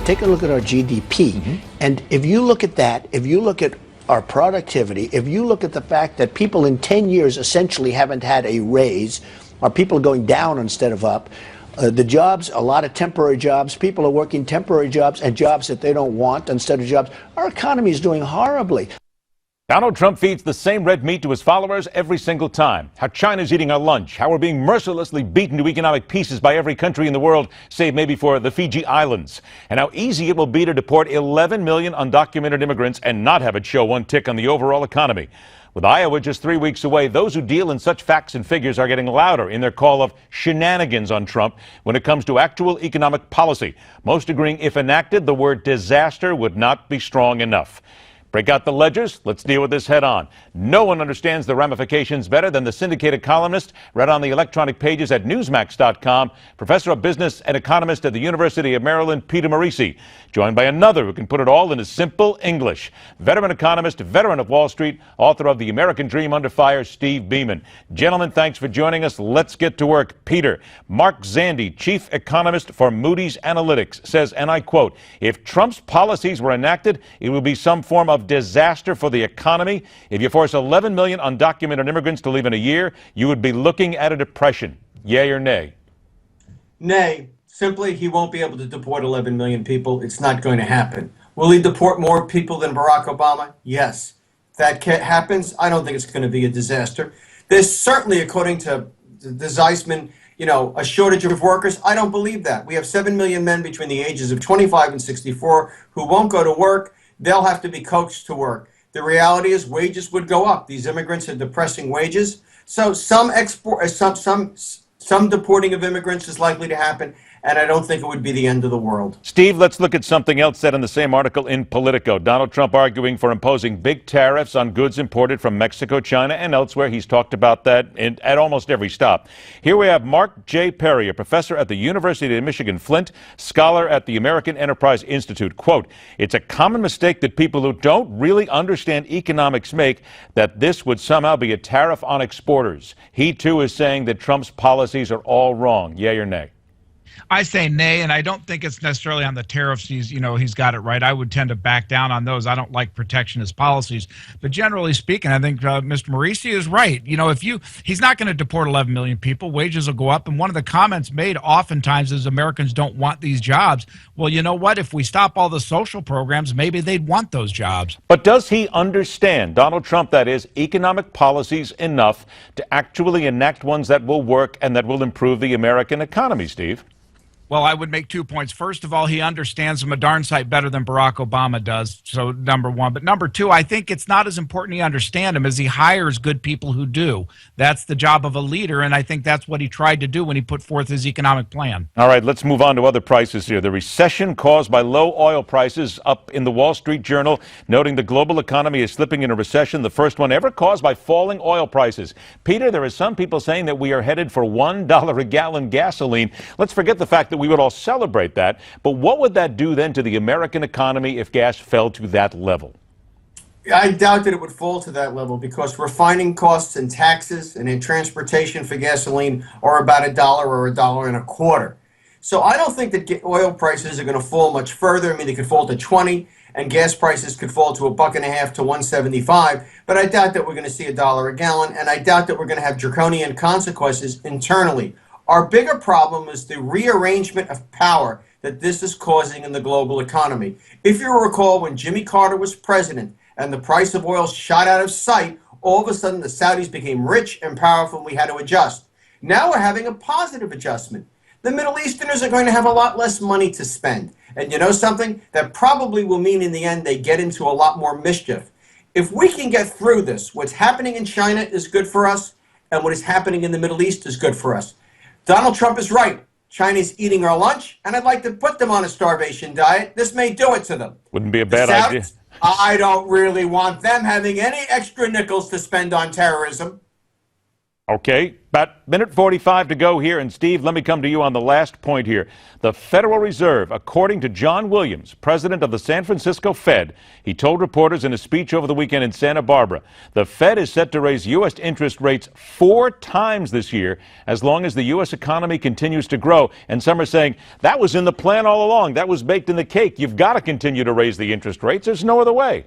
take a look at our GDP. And if you look at that, if you look at our productivity, if you look at the fact that people in 10 years essentially haven't had a raise, or people are going down instead of up, the jobs, a lot of temporary jobs, people are working temporary jobs and jobs that they don't want instead of jobs. Our economy is doing horribly. Donald Trump feeds the same red meat to his followers every single time. How China's eating our lunch, how we're being mercilessly beaten to economic pieces by every country in the world, save maybe for the Fiji Islands, and how easy it will be to deport 11 million undocumented immigrants and not have it show one tick on the overall economy. With Iowa just 3 weeks away, those who deal in such facts and figures are getting louder in their call of shenanigans on Trump when it comes to actual economic policy. Most agreeing if enacted, the word disaster would not be strong enough. Break out the ledgers. Let's deal with this head on. No one understands the ramifications better than the syndicated columnist read on the electronic pages at Newsmax.com, professor of business and economist at the University of Maryland, Peter Morici, joined by another who can put it all into simple English. Veteran economist, veteran of Wall Street, author of The American Dream Under Fire, Steve Beaman. Gentlemen, thanks for joining us. Let's get to work. Peter, Mark Zandi, chief economist for Moody's Analytics, says, and I quote, "If Trump's policies were enacted, it would be some form of disaster for the economy. If you force 11 million undocumented immigrants to leave in a year, you would be looking at a depression." Yay or nay? Nay. Simply, he won't be able to deport 11 million people. It's not going to happen. Will he deport more people than Barack Obama? Yes. If that happens, I don't think it's going to be a disaster. There's certainly, according to the Zeisman, a shortage of workers. I don't believe that. We have 7 million men between the ages of 25 and 64 who won't go to work. They'll have to be coaxed to work. The reality is wages would go up. These immigrants are depressing wages. So some deporting of immigrants is likely to happen, and I don't think it would be the end of the world. Steve, let's look at something else said in the same article in Politico. Donald Trump arguing for imposing big tariffs on goods imported from Mexico, China, and elsewhere. He's talked about that at almost every stop. Here we have Mark J. Perry, a professor at the University of Michigan, Flint, scholar at the American Enterprise Institute. Quote, "It's a common mistake that people who don't really understand economics make, that this would somehow be a tariff on exporters." He, too, is saying that Trump's policies are all wrong. Yay or nay? I say nay, and I don't think it's necessarily on the tariffs. He's got it right. I would tend to back down on those. I don't like protectionist policies, but generally speaking, I think Mr. Morici is right. He's not going to deport 11 million people. Wages will go up, and one of the comments made oftentimes is Americans don't want these jobs. Well, you know what? If we stop all the social programs, maybe they'd want those jobs. But does he understand, Donald Trump, that is, economic policies enough to actually enact ones that will work and that will improve the American economy, Steve? Well, I would make 2 points. First of all, he understands them a darn sight better than Barack Obama does. So number one. But number two, I think it's not as important he understand them as he hires good people who do. That's the job of a leader, and I think that's what he tried to do when he put forth his economic plan. All right, let's move on to other prices here. The recession caused by low oil prices up in the Wall Street Journal, noting the global economy is slipping into recession, the first one ever caused by falling oil prices. Peter, there are some people saying that we are headed for $1 a gallon gasoline. Let's forget the fact that we would all celebrate that, but what would that do then to the American economy if gas fell to that level? I doubt that it would fall to that level because refining costs and taxes and in transportation for gasoline are about $1 or $1.25. So I don't think that oil prices are going to fall much further. I mean, they could fall to 20, and gas prices could fall to $1.50 to $1.75. But I doubt that we're going to see $1 a gallon, and I doubt that we're going to have draconian consequences internally. Our bigger problem is the rearrangement of power that this is causing in the global economy. If you recall, when Jimmy Carter was president and the price of oil shot out of sight, all of a sudden the Saudis became rich and powerful and we had to adjust. Now we're having a positive adjustment. The Middle Easterners are going to have a lot less money to spend. And you know something? That probably will mean in the end they get into a lot more mischief. If we can get through this, what's happening in China is good for us, and what is happening in the Middle East is good for us. Donald Trump is right. China's eating our lunch, and I'd like to put them on a starvation diet. This may do it to them. Wouldn't be a bad idea. I don't really want them having any extra nickels to spend on terrorism. Okay, about minute 45 to go here. And Steve, let me come to you on the last point here. The Federal Reserve, according to John Williams, president of the San Francisco Fed, he told reporters in a speech over the weekend in Santa Barbara, the Fed is set to raise U.S. interest rates 4 times this year as long as the U.S. economy continues to grow. And some are saying that was in the plan all along. That was baked in the cake. You've got to continue to raise the interest rates. There's no other way.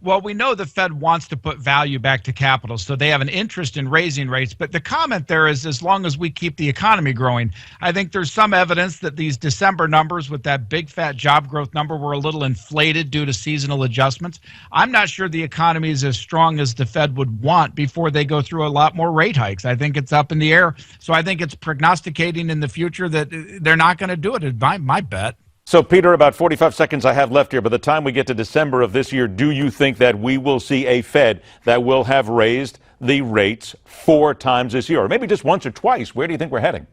Well, we know the Fed wants to put value back to capital, so they have an interest in raising rates. But the comment there is, as long as we keep the economy growing, I think there's some evidence that these December numbers with that big fat job growth number were a little inflated due to seasonal adjustments. I'm not sure the economy is as strong as the Fed would want before they go through a lot more rate hikes. I think it's up in the air. So I think it's prognosticating in the future that they're not going to do it, is my bet. So, Peter, about 45 seconds I have left here. By the time we get to December of this year, do you think that we will see a Fed that will have raised the rates 4 times this year, or maybe just once or twice? Where do you think we're heading?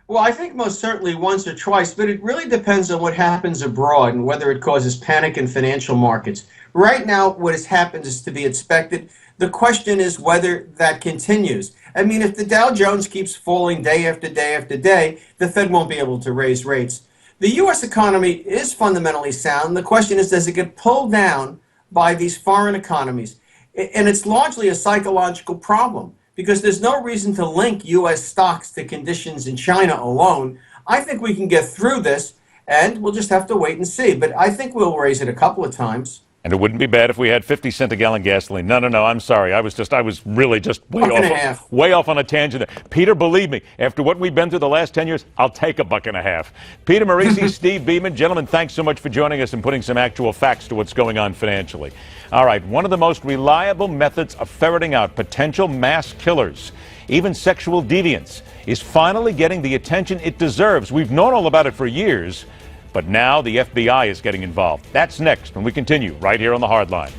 Well, I think most certainly once or twice, but it really depends on what happens abroad and whether it causes panic in financial markets. Right now, what has happened is to be expected. The question is whether that continues. I mean, if the Dow Jones keeps falling day after day after day, the Fed won't be able to raise rates. The U.S. economy is fundamentally sound. The question is, does it get pulled down by these foreign economies? And it's largely a psychological problem because there's no reason to link U.S. stocks to conditions in China alone. I think we can get through this, and we'll just have to wait and see. But I think we'll raise it a couple of times. And it wouldn't be bad if we had 50 cents a gallon gasoline. No, I'm sorry. I was really just way off on a tangent there. Peter, believe me, after what we've been through the last 10 years, I'll take $1.50. Peter Morici, Steve Beaman, gentlemen, thanks so much for joining us and putting some actual facts to what's going on financially. All right, one of the most reliable methods of ferreting out potential mass killers, even sexual deviants, is finally getting the attention it deserves. We've known all about it for years. But now the FBI is getting involved. That's next when we continue right here on The Hard Line.